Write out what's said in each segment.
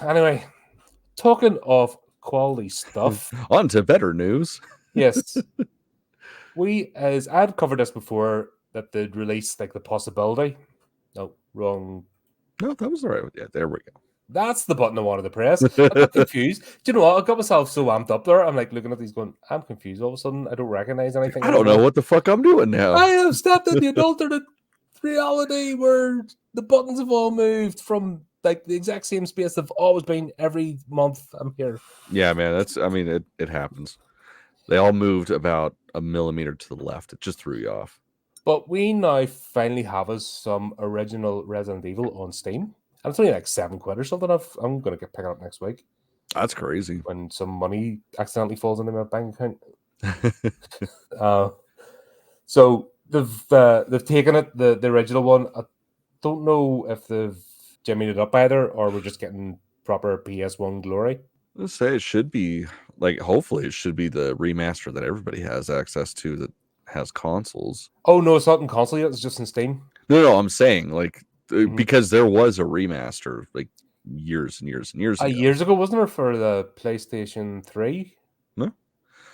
Anyway, talking of quality stuff, On to better news. yes, as I'd covered this before, that they'd release like the possibility. No, wrong. No, that was all right. Yeah, there we That's the button I wanted to press. I go. got confused. Do you know what? I got myself so amped up there. I'm like looking at these going, I'm confused. All of a sudden, I don't recognize anything I don't know anymore. what the fuck I'm doing now. I have stepped in the alternate reality where the buttons have all moved from like the exact same space they've always been every month I'm here. Yeah, man, it happens. They all moved about a millimeter to the left. It just threw you off. But we now finally have us some original Resident Evil on Steam. And it's only like £7 or something. I'm going to pick it up next week That's crazy. when some money accidentally falls into my bank account. So they've taken it, the original one. I don't know if they've jimmied it up either, or we're just getting proper PS1 glory. Let's say it should be like, hopefully it should be the remaster that everybody has access to that has consoles. Oh no, it's not in console yet. It's just in Steam. No, I'm saying like because there was a remaster like years and years and years ago. Years ago, wasn't there, for the PlayStation 3? No,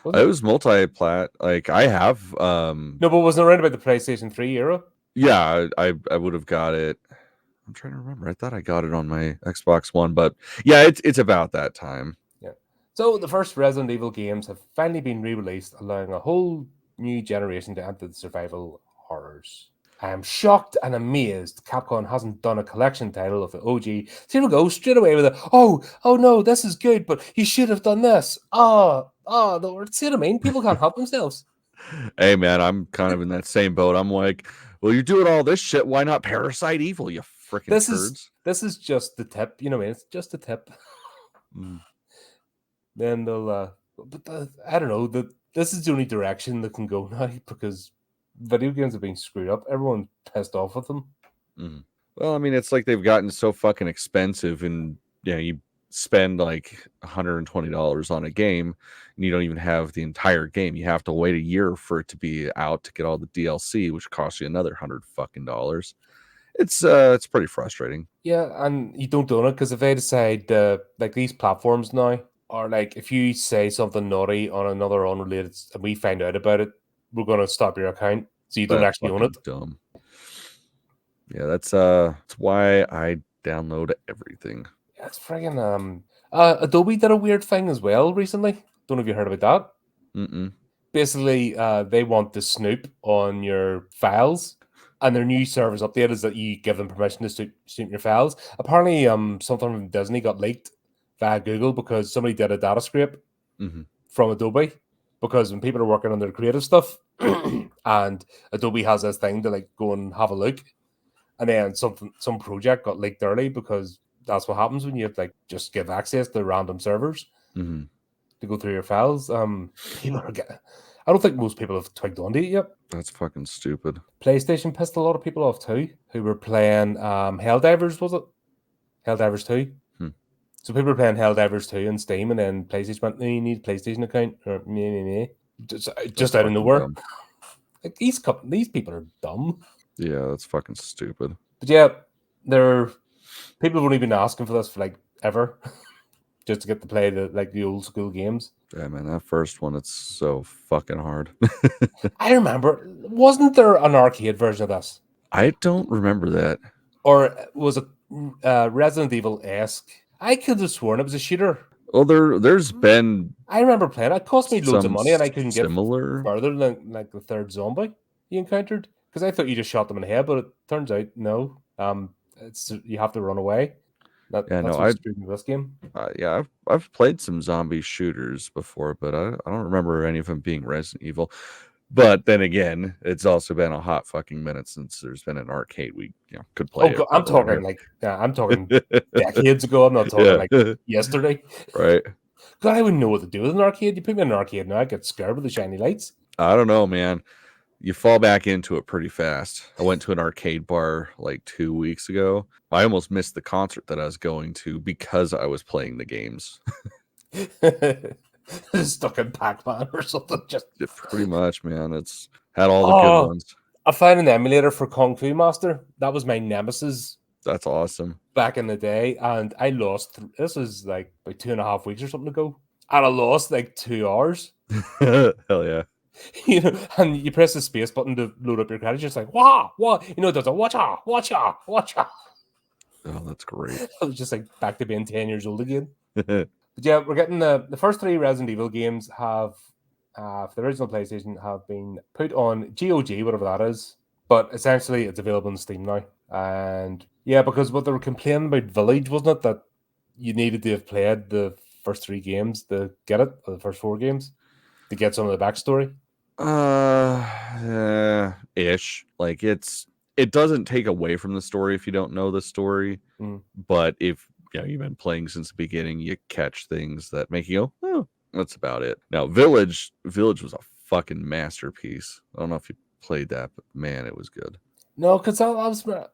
Wasn't it was multi-plat. Like I have. No, but wasn't it around about the PlayStation 3 era? Yeah, I would have got it. I'm trying to remember. I thought I got it on my Xbox One, but yeah, it's about that time. Yeah. So the first Resident Evil games have finally been re-released, allowing a whole new generation to enter the survival horrors. I am shocked and amazed Capcom hasn't done a collection title of the OG. So here we go, straight away with it. Oh no, this is good, but you should have done this. No, see what I mean? People can't help themselves. Hey man, I'm kind of in that same boat. I'm like, well, you're doing all this shit. Why not Parasite Evil, you freaking turds? This is just the tip, you know what I mean? It's just a tip. Then they'll I don't know, this is the only direction that can go now, because video games have been screwed up. Everyone's pissed off with them. Well, I mean, it's like they've gotten so fucking expensive, and you spend like $120 on a game and you don't even have the entire game. You have to wait a year for it to be out to get all the DLC, which costs you another $100. It's pretty frustrating. Yeah, and you don't own it, because if they decide like these platforms now are like, if you say something naughty on another unrelated and we find out about it, we're going to stop your account, so you don't actually own it. Dumb. Yeah, that's why I download everything. Yeah, it's friggin' Adobe did a weird thing as well recently. Don't know if you heard about that. Basically, they want to snoop on your files, and their new service update is that you give them permission to snoop your files. Apparently, something from Disney got leaked via Google because somebody did a data scrape from Adobe, because when people are working on their creative stuff and Adobe has this thing to like go and have a look, and then some project got leaked early, because that's what happens when you like just give access to random servers to go through your files. I don't think most people have twigged onto it yet. That's fucking stupid. PlayStation pissed a lot of people off too, who were playing Helldivers, was it? Helldivers 2. So people were playing Helldivers 2 on Steam, and then PlayStation went, no, you need a PlayStation account, or just out of nowhere. Dumb. Like, these people are dumb. Yeah, that's fucking stupid. But yeah, people have only been asking for this for like ever, just to get to play the old school games. Yeah, man, that first one, it's so fucking hard. I remember, wasn't there an arcade version of this? I don't remember that. Or was it Resident Evil-esque? I could have sworn it was a shooter. Well, there's been. I remember playing it. It cost me loads of money, and I couldn't get similar further than like the third zombie you encountered, because I thought you just shot them in the head, but it turns out no. It's you have to run away. That's what's screwed in this game. Yeah, I've played some zombie shooters before, but I don't remember any of them being Resident Evil. But then again, it's also been a hot fucking minute since there's been an arcade we could play. Oh, I'm talking decades ago. I'm not talking like yesterday. Right. God, I wouldn't know what to do with an arcade. You put me in an arcade now, I get scared with the shiny lights. I don't know, man. You fall back into it pretty fast. I went to an arcade bar like 2 weeks ago. I almost missed the concert that I was going to because I was playing the games. Stuck in Pac-Man or something. Just pretty much, man. It's had all the good ones. I found an emulator for Kung Fu Master. That was my nemesis That's awesome. Back in the day, and I lost. This is like about 2.5 weeks or something ago, and I lost like 2 hours. Hell yeah. You know, and you press the space button to load up your credits, just like wah. You know, it does a watch out. Oh, that's great. I was just like back to being 10 years old again. But yeah, we're getting the first 3 Resident Evil games have for the original PlayStation have been put on GOG, whatever that is. But essentially, it's available on Steam now. And yeah, because what they were complaining about Village, wasn't it, that you needed to have played the first 3 games to get it, or the first 4 games, to get some of the backstory? Ish. Like it doesn't take away from the story if you don't know the story. But if you've been playing since the beginning, you catch things that make you go, oh, that's about it. Now, Village was a fucking masterpiece. I don't know if you played that, but man, it was good. No, because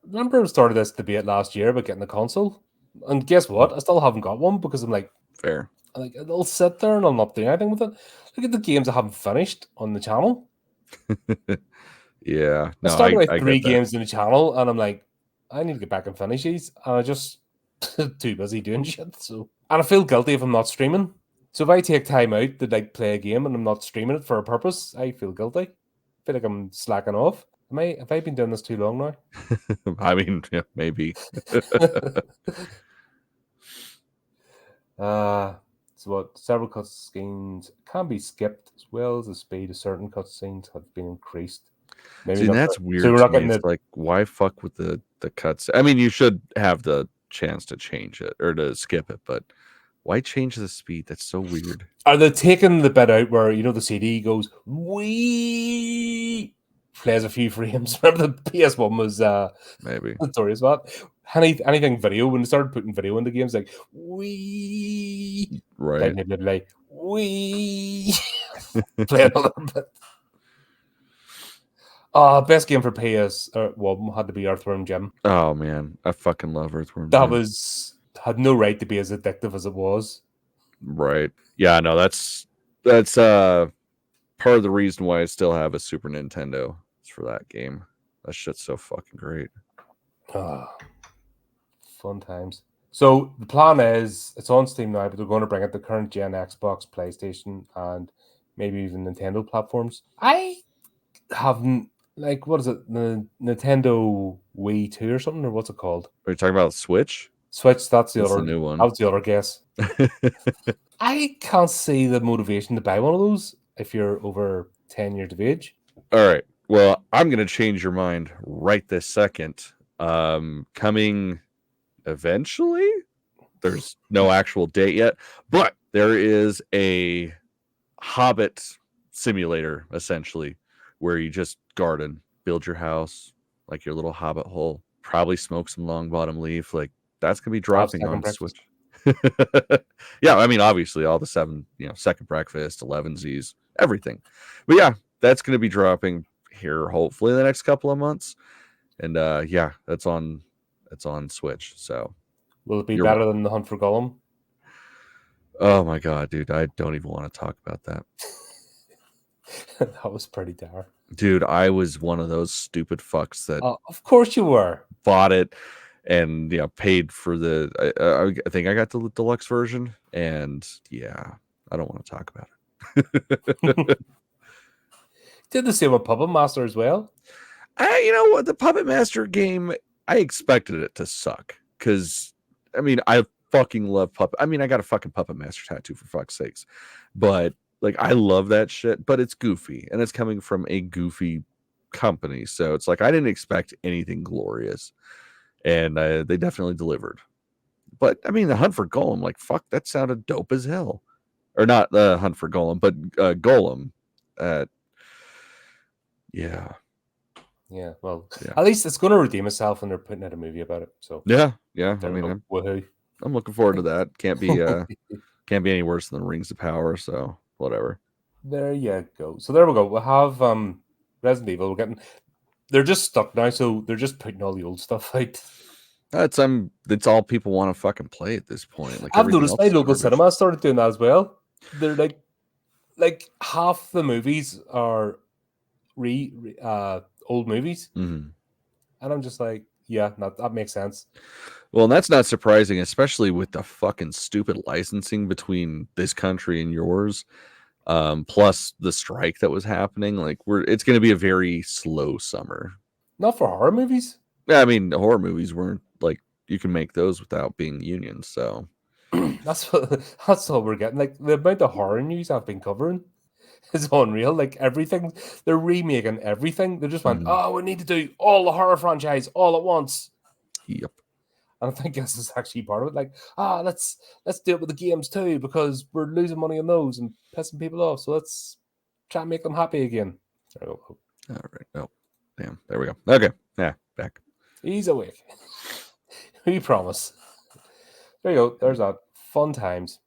remember I started this debate last year about getting a console, and guess what? I still haven't got one because I'm like, fair. Like it'll sit there and I'll not do anything with it. Look at the games I haven't finished on the channel. Yeah, no, I started like I 3 get that. games in the channel, and I'm like, I need to get back and finish these. And I just too busy doing shit. So, and I feel guilty if I'm not streaming. So if I take time out to like play a game and I'm not streaming it for a purpose, I feel guilty. I feel like I'm slacking off. Have I been doing this too long now? I mean, yeah, maybe. So what? Several cutscenes can be skipped, as well as the speed of certain cutscenes have been increased. See, that's weird. So we're not getting it's like, why fuck with the cuts? I mean, you should have the chance to change it or to skip it, but why change the speed? That's so weird. Are they taking the bit out where the CD goes wee, plays a few frames? Remember the PS1 was maybe notorious about anything video when they started putting video into games, like wee, right? Like wee, play another bit. Best game for PS1 had to be Earthworm Jim. Oh man, I fucking love Earthworm That Jim. had no right to be as addictive as it was. Right. Yeah, no, that's part of the reason why I still have a Super Nintendo. It's for that game. That shit's so fucking great. Fun times. So the plan is it's on Steam now, but they're going to bring it to current gen Xbox, PlayStation, and maybe even Nintendo platforms. I haven't, like, what is it, the Nintendo Wii 2 or something, or what's it called? Are you talking about Switch? Switch, that's the new one. That was the other guess. I can't see the motivation to buy one of those if you're over 10 years of age. All right. Well, I'm going to change your mind right this second. Coming eventually. There's no actual date yet, but there is a Hobbit simulator, essentially, where you just garden, build your house, like your little Hobbit hole, probably smoke some long bottom leaf. Like that's going to be dropping on Switch. Yeah, I mean, obviously all the 7, second breakfast, 11Zs, everything. But yeah, that's going to be dropping here hopefully the next couple of months. And yeah, it's on Switch. So will it be better than The Hunt for Gollum? Oh my god, dude, I don't even want to talk about that. That was pretty dire. Dude, I was one of those stupid fucks that of course you were. Bought it and paid for the I think I got the deluxe version, and yeah, I don't want to talk about it. Did the same with Puppet Master as well. You know what, the Puppet Master game, I expected it to suck because I mean I fucking love Puppet. I mean I got a fucking Puppet Master tattoo for fuck's sakes, but like I love that shit. But it's goofy and it's coming from a goofy company, so it's like I didn't expect anything glorious, and they definitely delivered. But I mean, the Hunt for Golem, like fuck, that sounded dope as hell. Or not the Hunt for Golem, but Golem. Yeah. Yeah, well, at least it's going to redeem itself, and they're putting out a movie about it. So yeah. I mean, woohoo! I'm looking forward to that. Can't be any worse than Rings of Power. So whatever. There you go. So there we go. We'll have Resident Evil. They're just stuck now, so they're just putting all the old stuff out. That's all people want to fucking play at this point. Like I've noticed my local cinema started doing that as well. They're like half the movies are old movies, mm-hmm. and I'm just like, Yeah, that makes sense. Well, and that's not surprising, especially with the fucking stupid licensing between this country and yours. Plus the strike that was happening. Like it's going to be a very slow summer. Not for horror movies. I mean, the horror movies weren't like you can make those without being unions. So that's what we're getting. Like the amount of horror news I've been covering is unreal. Like everything, they're remaking everything. They just went, oh, we need to do all the horror franchise all at once. Yep. And I think this is actually part of it. Like, let's do it with the games too, because we're losing money on those and pissing people off. So let's try and make them happy again. There we go. All right. Oh, damn. There we go. Okay. Yeah, back. He's awake. We promise. There you go. There's that. Fun times.